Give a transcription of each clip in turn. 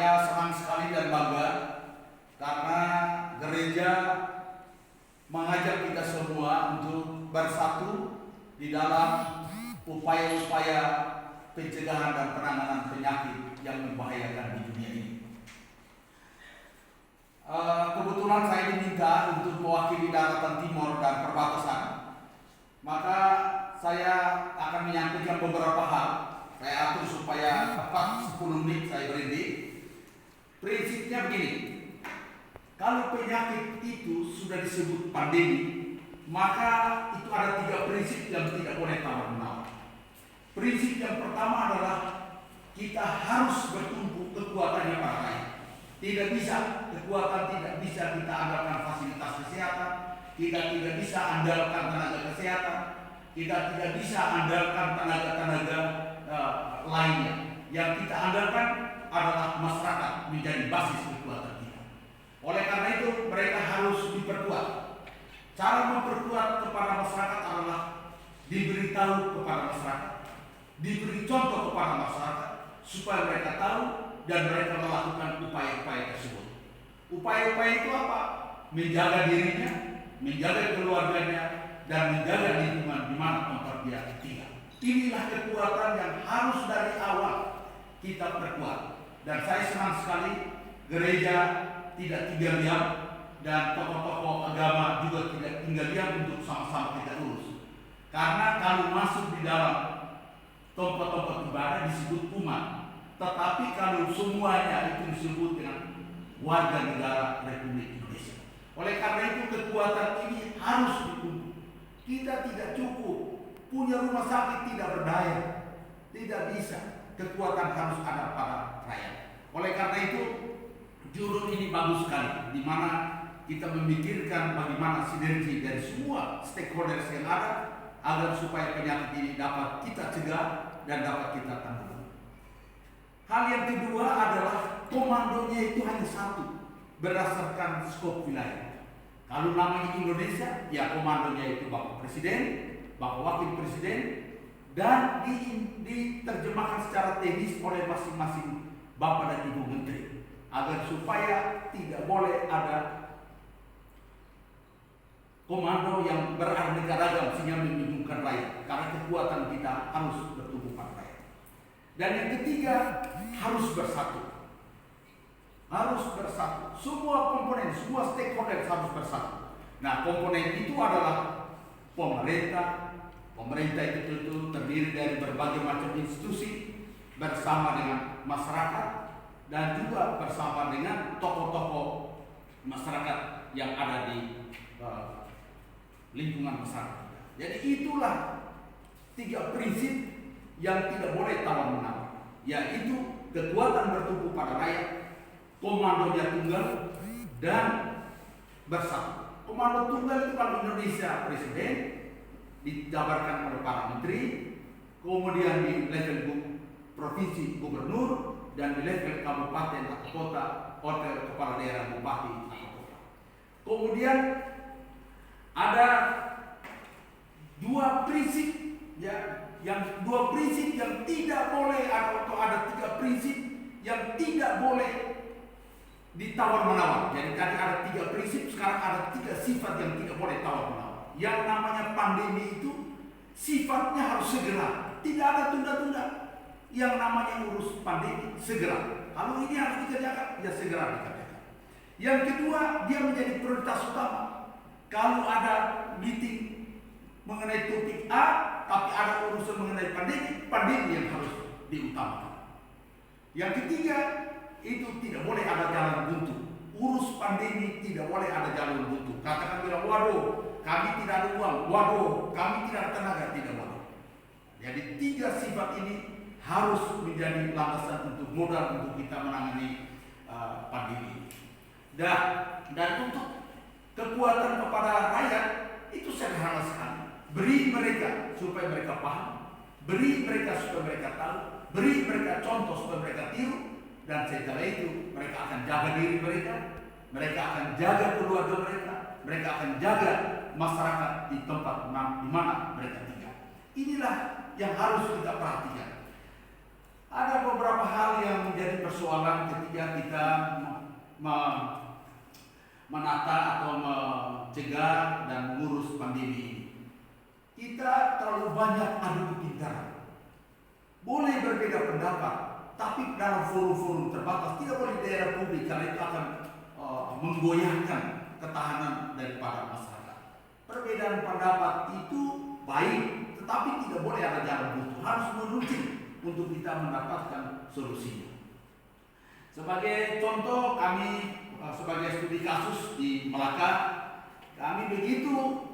Saya senang sekali dan bangga karena gereja mengajak kita semua untuk bersatu di dalam upaya-upaya pencegahan dan penanganan penyakit yang membahayakan di dunia ini. Kebetulan saya diminta untuk mewakili daratan timur dan perbatasan, maka saya akan menyampaikan beberapa hal. Saya atur supaya tepat 10 menit saya berhenti. Prinsipnya begini, kalau penyakit itu sudah disebut pandemi, maka itu ada 3 prinsip yang tidak boleh tawar-menawar. Prinsip yang pertama adalah kita harus bertumbuh kekuatannya para rakyat. Tidak bisa, kekuatan tidak bisa kita andalkan fasilitas kesehatan, kita tidak bisa andalkan tenaga kesehatan, kita tidak bisa andalkan tenaga-tenaga lainnya. Yang kita andalkan adalah masyarakat menjadi basis kekuatan kita. Oleh karena itu mereka harus diperkuat. Cara memperkuat kepada masyarakat adalah diberitahu kepada masyarakat, diberi contoh kepada masyarakat supaya mereka tahu dan mereka melakukan upaya-upaya tersebut. Upaya-upaya itu apa? Menjaga dirinya, menjaga keluarganya, dan menjaga lingkungan di mana tempat dia tinggal. Inilah kekuatan yang harus dari awal kita perkuat. Dan saya senang sekali gereja tidak tinggal diam dan tokoh-tokoh agama juga tidak tinggal diam untuk sama-sama kita urus. Karena kalau masuk di dalam tempat-tempat ibadah disebut umat, tetapi kalau semuanya itu disebut dengan warga negara Republik Indonesia. Oleh karena itu kekuatan ini harus ditumbuh. Kita tidak cukup punya rumah sakit tidak berdaya, tidak bisa. Kekuatan harus ada pada rakyat. Oleh karena itu judul ini bagus sekali, di mana kita memikirkan bagaimana sinergi dari semua stakeholders yang ada agar supaya penyakit ini dapat kita cegah dan dapat kita tanggulangi. Hal yang kedua adalah komandonya itu hanya satu berdasarkan skop wilayah. Kalau namanya Indonesia, ya komandonya itu Bapak Presiden, Bapak Wakil Presiden, dan diterjemahkan secara teknis oleh masing-masing Bapak dan Ibu Menteri agar supaya tidak boleh ada komando yang beraneka ragam sehingga membingungkan rakyat, karena kekuatan kita harus bertumbuh pada rakyat. Dan yang ketiga, harus bersatu. Harus bersatu. Semua komponen, semua stakeholder harus bersatu. Nah, komponen itu adalah pemerintah. Pemerintah itu tentu terdiri dari berbagai macam institusi bersama dengan masyarakat dan juga bersama dengan tokoh-tokoh masyarakat yang ada di lingkungan masyarakat. Jadi itulah 3 prinsip yang tidak boleh tawar-menawar, yaitu kekuatan bertumbuh pada rakyat, komandonya tunggal, dan bersatu. Komando tunggal itu kalau Indonesia Presiden dijabarkan oleh para menteri, kemudian di level provinsi gubernur, dan di level kabupaten atau kota oleh kepala daerah bupati atau kota. Kemudian ada 2 prinsip ya, yang 2 prinsip yang tidak boleh, atau ada 3 prinsip yang tidak boleh ditawar-menawar. Jadi tadi ada 3 prinsip, sekarang ada 3 sifat yang tidak boleh tawar-menawar. Yang namanya pandemi itu sifatnya harus segera, tidak ada tunda-tunda. Yang namanya urus pandemi segera. Kalau ini harus dikerjakan, ya segera dikerjakan. Yang kedua, dia menjadi prioritas utama. Kalau ada meeting mengenai topik A, tapi ada urusan mengenai pandemi, pandemi yang harus diutamakan. Yang ketiga, itu tidak boleh ada jalan buntu. Urus pandemi tidak boleh ada jalan buntu. Katakan bilang, waduh, kami tidak ada uang, waduh, kami tidak ada tenaga, tidak boleh. Jadi 3 sifat ini harus menjadi landasan untuk modal untuk kita menangani pandemi. Dan untuk kekuatan kepada rakyat itu sederhana sekali. Beri mereka supaya mereka paham, beri mereka supaya mereka tahu, beri mereka contoh supaya mereka tiru, dan setelah itu mereka akan jaga diri mereka akan jaga keluarga mereka akan jaga masyarakat di tempat di mana mereka tinggal. Inilah yang harus kita perhatikan. Ada beberapa hal yang menjadi persoalan ketika kita menata atau mencegah dan mengurus pandemi ini. Kita terlalu banyak adu kepintaran. Boleh berbeda pendapat, tapi dalam forum-forum terbatas, tidak boleh di daerah publik karena itu akan menggoyahkan ketahanan daripada masyarakat. Perbedaan pendapat itu baik, tetapi tidak boleh ada jalan buntu, harus merujuk untuk kita mendapatkan solusinya. Sebagai contoh, kami sebagai studi kasus di Melaka, kami begitu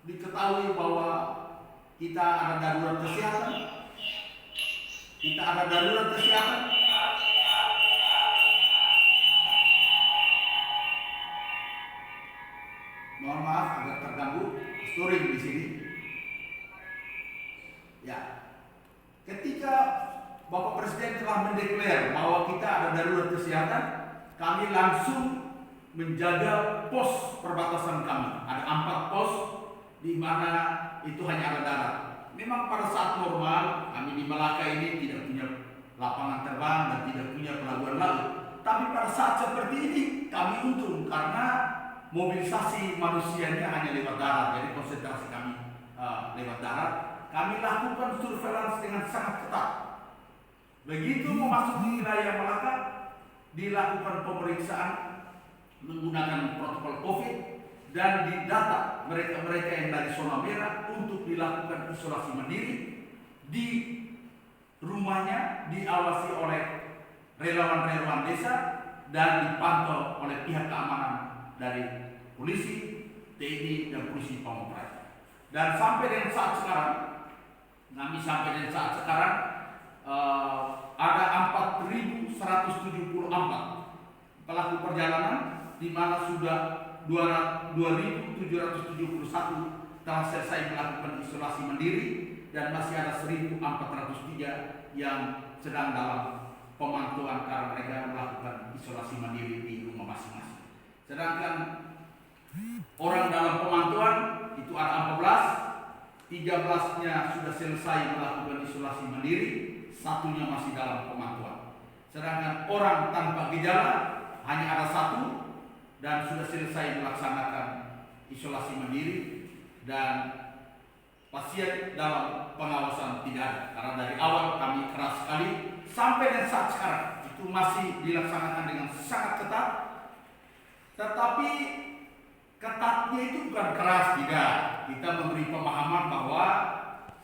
diketahui bahwa kita ada darurat kesehatan, mohon maaf agak terganggu storing di sini. Ya, ketika Bapak Presiden telah mendeklar bahwa kita ada darurat kesehatan, kami langsung menjaga pos perbatasan kami. Ada 4 pos di mana itu hanya ada darat. Memang pada saat normal kami di Melaka ini tidak punya lapangan terbang dan tidak punya pelabuhan laut. Tapi pada saat seperti ini kami untung karena mobilisasi manusianya hanya lewat darat. Jadi konsentrasi kami lewat darat. Kami lakukan surveillance dengan sangat ketat. Begitu memasuki wilayah Melaka, dilakukan pemeriksaan menggunakan protokol COVID dan didata mereka-mereka yang dari zona merah untuk dilakukan isolasi mandiri di rumahnya, diawasi oleh relawan-relawan desa dan dipantau oleh pihak keamanan dari polisi, TNI dan polisi Pamung Praja. Dan sampai dengan saat sekarang, ada 4.174 pelaku perjalanan, di mana sudah 2.771 telah selesai melakukan isolasi mandiri dan masih ada 1.403 yang sedang dalam pemantauan karena mereka melakukan isolasi mandiri di rumah masing-masing. Sedangkan orang dalam pemantauan itu ada 13-nya sudah selesai melakukan isolasi mandiri, 1-nya masih dalam pemantauan. Sedangkan orang tanpa gejala hanya ada 1 dan sudah selesai melaksanakan isolasi mandiri, dan pasien dalam pengawasan tidak ada. Karena dari awal kami keras sekali sampai dan saat sekarang itu masih dilaksanakan dengan sangat ketat. Tetapi ketatnya itu bukan keras, tidak. Kita memberi pemahaman bahwa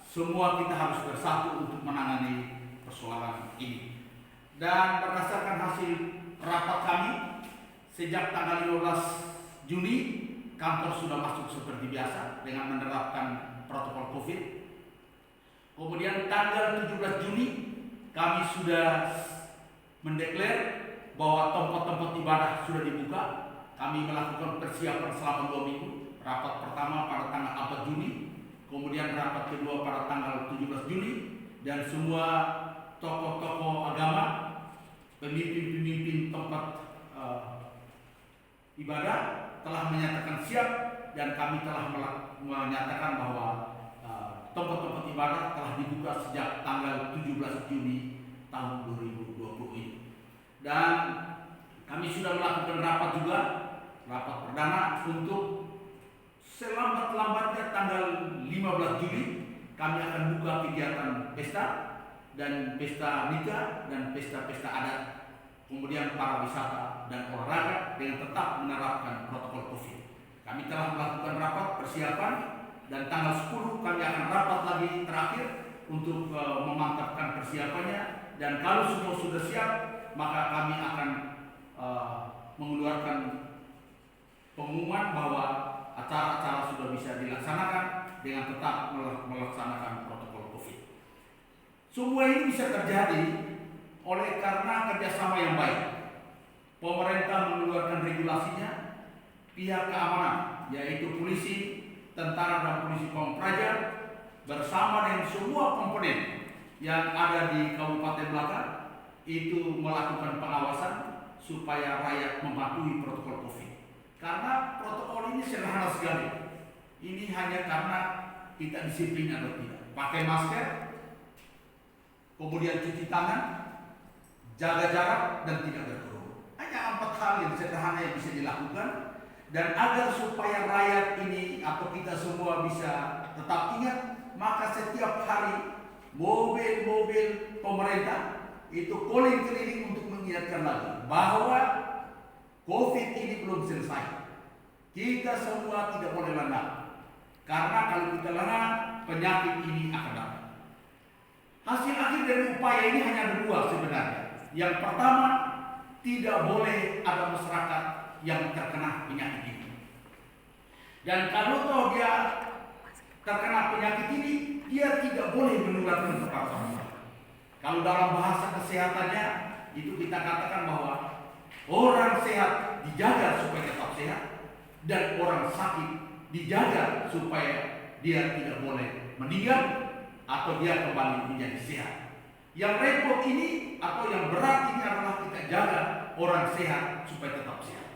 semua kita harus bersatu untuk menangani persoalan ini. Dan berdasarkan hasil rapat kami, sejak tanggal 15 Juni kantor sudah masuk seperti biasa dengan menerapkan protokol COVID. Kemudian tanggal 17 Juni kami sudah mendeklar bahwa tempat-tempat ibadah sudah dibuka. Kami melakukan persiapan selama 2 minggu. Rapat pertama pada tanggal 4 Juni, kemudian rapat kedua pada tanggal 17 Juni, dan semua tokoh-tokoh agama, pemimpin-pemimpin tempat ibadah telah menyatakan siap, dan kami telah menyatakan bahwa tempat-tempat ibadah telah dibuka sejak tanggal 17 Juni tahun 2020 ini. Dan kami sudah melakukan rapat juga, rapat perdana untuk selambat-lambatnya tanggal 15 Juli kami akan buka kegiatan pesta dan pesta nikah dan pesta-pesta adat, kemudian para wisata dan olahraga dengan tetap menerapkan protokol COVID. Kami telah melakukan rapat persiapan dan tanggal 10 kami akan rapat lagi terakhir untuk memantapkan persiapannya, dan kalau semua sudah siap maka kami akan mengeluarkan pengumuman bahwa acara-acara sudah bisa dilaksanakan dengan tetap melaksanakan protokol COVID. Semua ini bisa terjadi oleh karena kerjasama yang baik. Pemerintah mengeluarkan regulasinya, pihak keamanan yaitu polisi, tentara dan polisi Pamung Praja bersama dengan semua komponen yang ada di Kabupaten Melaka itu melakukan pengawasan supaya rakyat mematuhi protokol COVID. Karena protokol ini sederhana sekali. Ini hanya karena kita disiplin atau tidak. Pakai masker, kemudian cuci tangan, jaga jarak, dan tidak berkerumun. Hanya 4 hal yang sederhana yang bisa dilakukan, dan agar supaya rakyat ini atau kita semua bisa tetap ingat, maka setiap hari mobil-mobil pemerintah itu keliling-keliling untuk mengingatkan lagi bahwa COVID ini belum selesai. Kita semua tidak boleh lengah, karena kalau kita lengah, penyakit ini akan datang. Hasil akhir dari upaya ini hanya ada 2 sebenarnya. Yang pertama, tidak boleh ada masyarakat yang terkena penyakit ini. Dan kalau toh dia terkena penyakit ini, dia tidak boleh menularkan kepada orang lain. Kalau dalam bahasa kesehatannya, itu kita katakan bahwa orang sehat dijaga supaya tetap sehat, dan orang sakit dijaga supaya dia tidak boleh meninggal atau dia kembali menjadi sehat. Yang repot ini atau yang berat ini adalah kita jaga orang sehat supaya tetap sehat.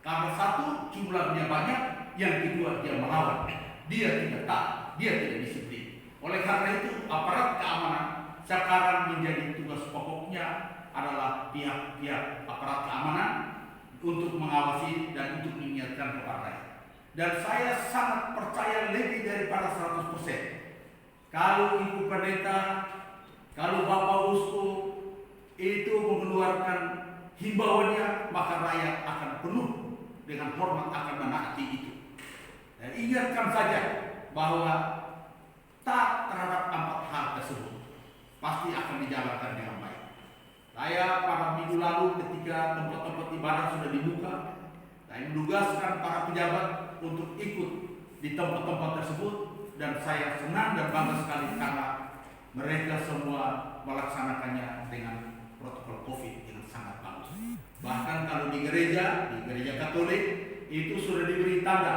Karena satu, jumlahnya banyak, yang kedua dia melawan, dia tidak taat, dia tidak disiplin. Oleh karena itu, aparat keamanan sekarang menjadi tugas pokoknya adalah pihak-pihak aparat keamanan untuk mengawasi dan untuk mengingatkan kepada rakyat. Dan saya sangat percaya lebih daripada 100%. Kalau Ibu Pendeta, kalau Bapak Uskup itu mengeluarkan himbauannya, maka rakyat akan penuh dengan hormat akan menaati itu. Dan ingatkan saja bahwa taat terhadap 4 hal tersebut pasti akan dijalankan dengan baik. Saya pada minggu lalu ketika tempat-tempat ibadah sudah dibuka, saya menugaskan para pejabat untuk ikut di tempat-tempat tersebut, dan saya senang dan bangga sekali karena mereka semua melaksanakannya dengan protokol COVID yang sangat bagus. Bahkan kalau di gereja Katolik itu sudah diberi tanda,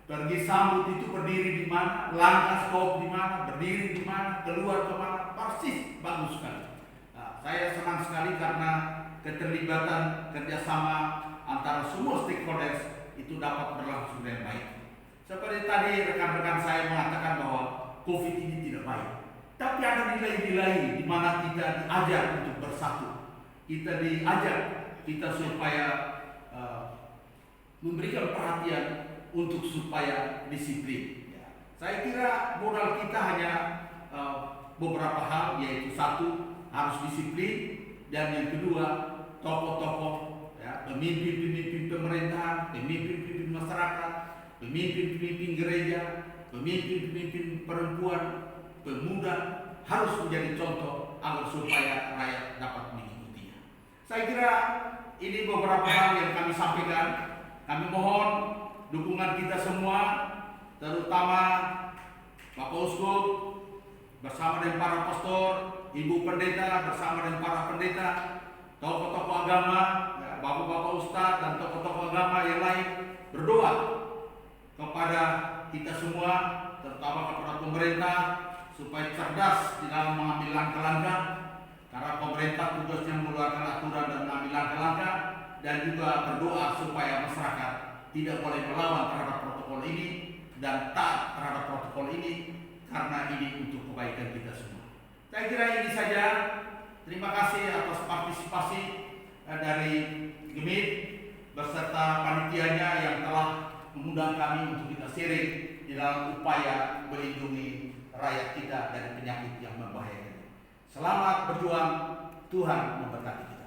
pergi sambut itu berdiri di mana, langkah stop di mana, berdiri di mana, keluar ke mana, persis bagus sekali. Saya senang sekali karena keterlibatan kerjasama antara semua stakeholders itu dapat berlangsung dengan baik. Seperti tadi rekan-rekan saya mengatakan bahwa COVID ini tidak baik, tapi ada nilai-nilai di mana kita diajar untuk bersatu. Kita diajar supaya memberikan perhatian untuk supaya disiplin. Saya kira modal kita hanya beberapa hal, yaitu satu, harus disiplin, dan yang kedua, tokoh-tokoh, pemimpin-pemimpin pemerintahan, pemimpin-pemimpin masyarakat, pemimpin-pemimpin gereja, pemimpin-pemimpin perempuan, pemuda harus menjadi contoh agar supaya rakyat dapat mengikutinya. Saya kira ini beberapa hal yang kami sampaikan. Kami mohon dukungan kita semua, terutama Bapak Uskup bersama dengan para pastor, Ibu Pendeta bersama dengan para pendeta, tokoh-tokoh agama, bapak-bapak ustadz dan tokoh-tokoh agama yang lain, berdoa kepada kita semua, terutama kepada pemerintah, supaya cerdas di dalam mengambil langkah-langkah, karena pemerintah tugasnya mengeluarkan aturan dan mengambil langkah-langkah, dan juga berdoa supaya masyarakat tidak boleh melawan terhadap protokol ini dan taat terhadap protokol ini, karena ini untuk kebaikan kita semua. Saya kira ini saja. Terima kasih atas partisipasi dari Gemit beserta panitianya yang telah mengundang kami untuk kita sharing di dalam upaya melindungi rakyat kita dari penyakit yang membahayakan. Selamat berjuang, Tuhan memberkati kita.